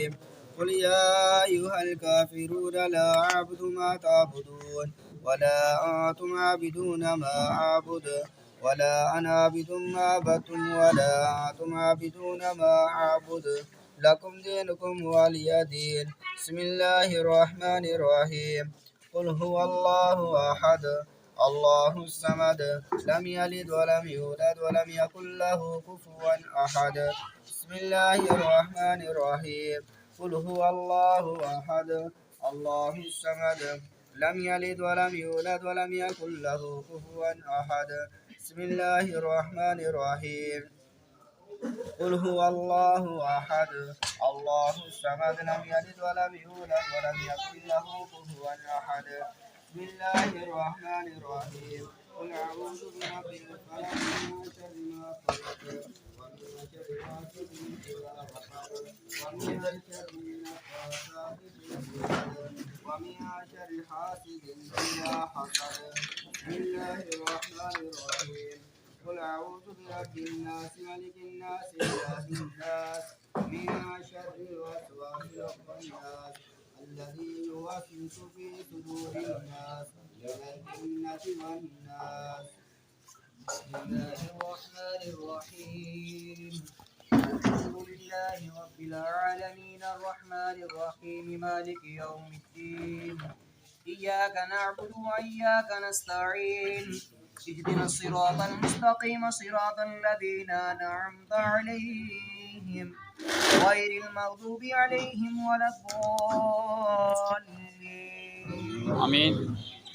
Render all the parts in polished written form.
الرحيم قل يا أيها الكافرون لا أعبد ما تعبدون ولا أنتم عابدون ما أعبد ولا أنا عابد ما عبدتم ولا أنتم عابدون ما أعبد لكم دينكم ولي دين. بسم الله الرحمن الرحيم قل هو الله أحد الله الصمد لم يلد ولم يولد ولم يكن له كفوا أحد. بسم الله الرحمن الرحيم قل هو الله أحد الله الصمد لم يلد ولم يولد ولم يكن له كفوا أحد. بسم الله الرحمن الرحيم قل هو الله أحد الله الصمد لم يلد ولم يولد ولم يكن له كفوا أحد. بسم الله الرحمن الرحيم قل أعوذ برب الفلق من شر ما خلق ومن شر غاسق إذا وقب ومن شر النفاثات في العقد ومن شر حاسد إذا حسد. بسم الله الرحمن الرحيم قل أعوذ برب الناس ملك الناس إله الناس من شر الوسواس الخناس الذي يوسوس في صدور الناس من الجنة والناس. بسم الله الرحمن الرحيم الحمد لله رب العالمين الرحمن الرحيم مالك يوم الدين إياك نعبد وإياك نستعين اهدنا الصراط المستقيم صراط الذين أنعمت عليهم غير المغضوب عليهم ولا الضالين آمين.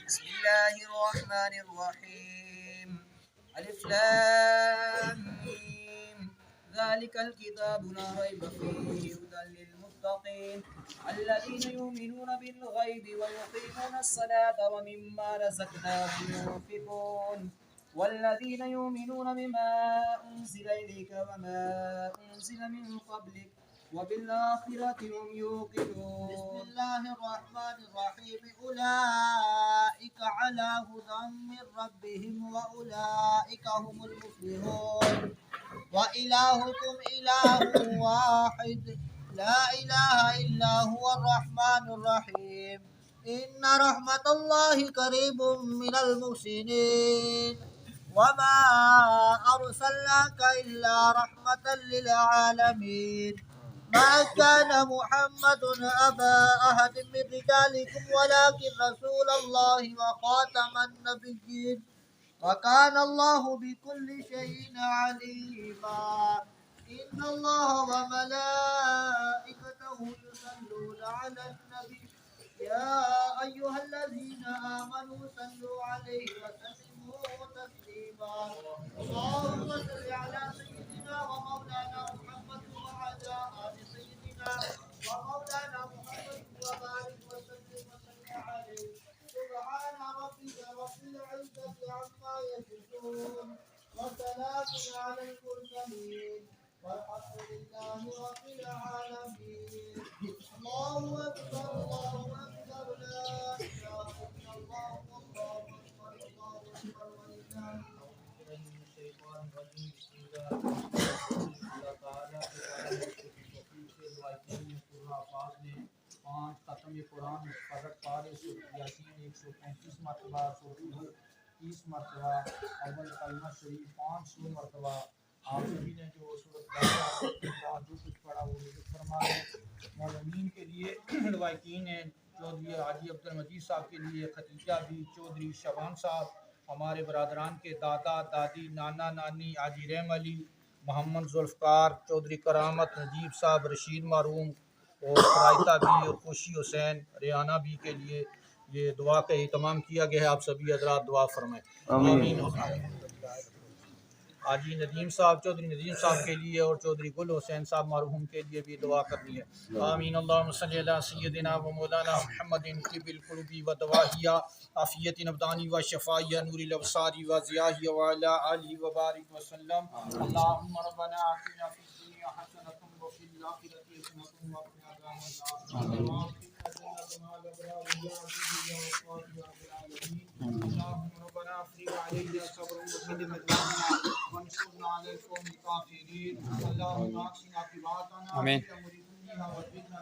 بسم الله الرحمن الرحيم ألف لام ميم ذلك الكتاب لا ريب فيه هدى للمتقين الذين يؤمنون بالغيب ويقيمون الصلاة ومما رزقناهم ينفقون والذين يؤمنون بما أنزل إليك وما أنزل من قبلك وبالآخرة هم يوقنون. بسم الله الرحمن الرحيم أولئك على هدى من ربهم وأولئك هم المفلحون وإلهكم إله واحد لا إله إلا هو الرحمن الرحيم إن رحمة الله قريب من المحسنين وما أرسلناك إلا رحمة للعالمين ما كان محمد أبا أحد من رجالكم ولكن رسول الله وخاتم النبيين وكان الله بكل شيء عليما إن الله وملائكته يصلون على النبي يا أيها الذين آمنوا صلوا عليه وسلموا تسليما اللهم صل على سيدنا ومولانا محمد وعلى آل سيدنا ومولانا محمد وبارك وسلم عليه سبحان ربك رب العزة عما يصفون وسلام على المرسلين والحمد لله رب العالمين. الله أكبر الله أكبر لا إله إلا الله والله أكبر الله أكبر ولله الحمد. الشيطان الرجيم بسم الله اللہ تعالیٰ نے 5 ختم قرآن فرق پارے سورۃ یاسین 135 مرتبہ سورۃ نور 30 مرتبہ اول کلمہ شریف 500 مرتبہ آپ سبھی نے جو سورۃ بقرہ جو کچھ پڑھا وہ فرمائے مومنین کے لیے روایتین ہیں چودھری حاجی عبدالمجید صاحب کے لیے ختیجہ بھی چودھری شبان صاحب ہمارے برادران کے دادا دادی نانا نانی حاجی رحم علی محمد ذوالفقار چودھری کرامت نجیب صاحب رشید معروم اور رائتا بھی اور خوشی حسین ریانہ بھی کے لیے یہ دعا کا اہتمام کیا گیا ہے. آپ سبھی حضرات دعا فرمائیں آمین. حاجی ندیم صاحب چودھری ندیم صاحب کے لیے اور چودھری گل حسین صاحب مرحوم کے لیے بھی دعا کرنی ہے آمین. اللہم صلی علی سیدنا و مولانا محمد طب القلوب و دواہیہ عافیت ابدانی و شفائیہ نور الابصار و ضیاء و علی آلہ و بارک وسلم. اللہم ربنا آتنا فی الدنیا حسنۃ وفی الآخرۃ حسنۃ وقنا عذاب النار. اللهم ربنا افرغ علينا صبرا وثبت اقدامنا وانصرنا على القوم الكافرين. اللهم احسن عاقبتنا في الامور كلها واجرنا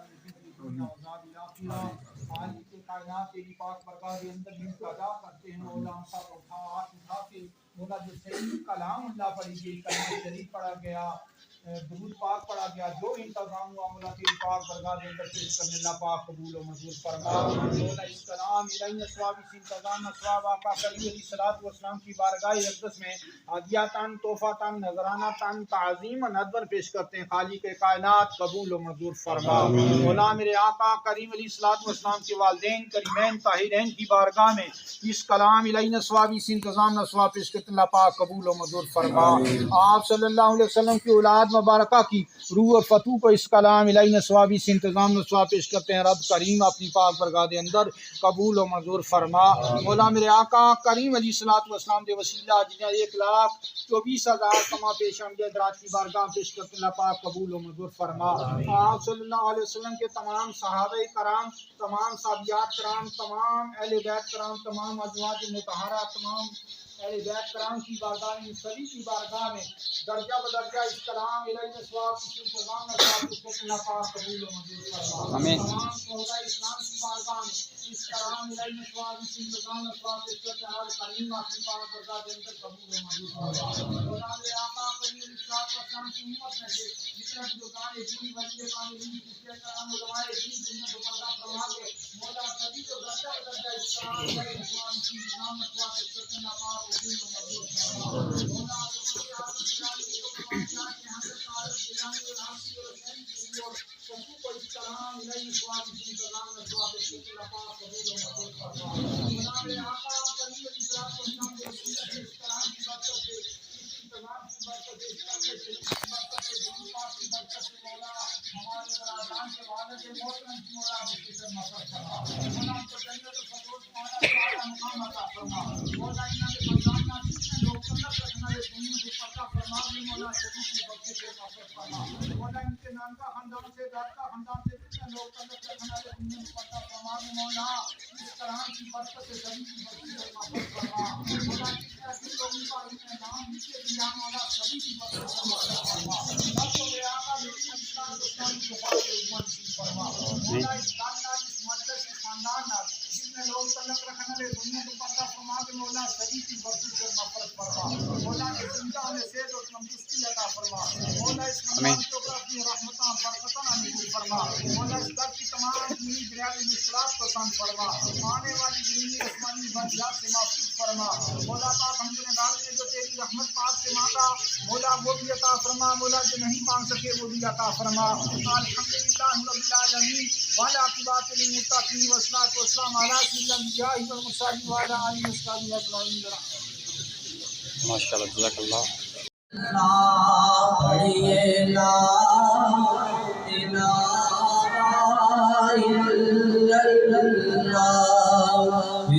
دنیا و عذاب الاخرہ خالق کائنات تیری پاک برگاہ کے اندر ہم کا ادا کرتے ہیں مولا ہم سب اٹھا ہاتھ اٹھا کے مولا جو صحیح کلام اللہ پڑھی گئی کلمہ شریف پڑھا گیا درود پاک پڑھا گیا جو انتظام ہوا مولا تیری پاک برگاہ کے اندر پیش کرنے اللہ پاک قبول و منظور فرما مولا اس کلام الہی ثواب اس انتظام ثواب آقا کریم علیہ الصلوۃ والسلام کی بارگاہ اقدس میں ہدیاتاً تحفاتاً نذراناتاً تعظیم ندور پیش کرتے ہیں خالق کائنات قبول و منظور فرما مولا میرے آقا کریم علیہ الصلوۃ والسلام کے والدین کریمین طاہرین کی بارگاہ میں اس کلام الہی ثواب اس انتظام ثواب پیش کرتے ہیں اللہ پاک قبول و منظور فرما آپ صلی اللہ علیہ وسلم کی اولاد مبارکہ کی روح اور فتوح کو اس کلام الہی ثواب اس انتظام ثواب پیش کرتے ہیں رب کریم اپنی پاک برگاہ کے اندر قبول و منظور فرما مولا میرے آقا کریم علیہ الصلوۃ والسلام کے وسیلہ جنہیں 1,24,000 کما پیش امجد رات کی بارگاہ پیش کرتے ہیں اللہ پاک قبول و منظور فرما آپ صلی اللہ علیہ وسلم کے تمام صحابہ کرام تمام صحابیات کرام تمام اہل بیت کرام تمام ازواج مطہرہ تمام اہل بیت کرام کی بارگاہ میں سبھی کی بارگاہ میں درجہ بدرجہ اس کلام الہی ثواب اس انتظام ثواب اس کو اللہ پاک قبول و منظور فرما آمین تمام شہداء اسلام کی بارگاہ میں اس کلام الہی ثواب اس انتظام ثواب اس کو حال کریم اپنی پاک برگاہ کے اندر قبول و منظور فرما مولا میرے آقا کریم علیہ السلام کی امت میں سے جتنے بھی دکان دین ولی کاملین کسی کرام علماء دین دنیا کو پردہ فرما کے مولا سبھی کو درجہ بدرجہ اس کلام الہی ثواب اس انتظام ثواب اس کو اللہ پاک قبول و منظور فرما مولا وہ بھی عطا فرما مولا جو نہیں مانگ سکے وہ بھی عطا فرما الحمدللہ رب العالمین والعاقبۃ للمتقین والصلاۃ والسلام علی سید الانبیاء والمرسلین وعلی آلہ وصحبہ اجمعین ماشاءاللہ جزاک اللہ پڑھیے لا الہ الا اللہ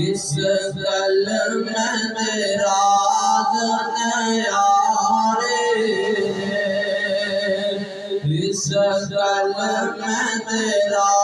اس کلمہ میرا اس کلمہ میرا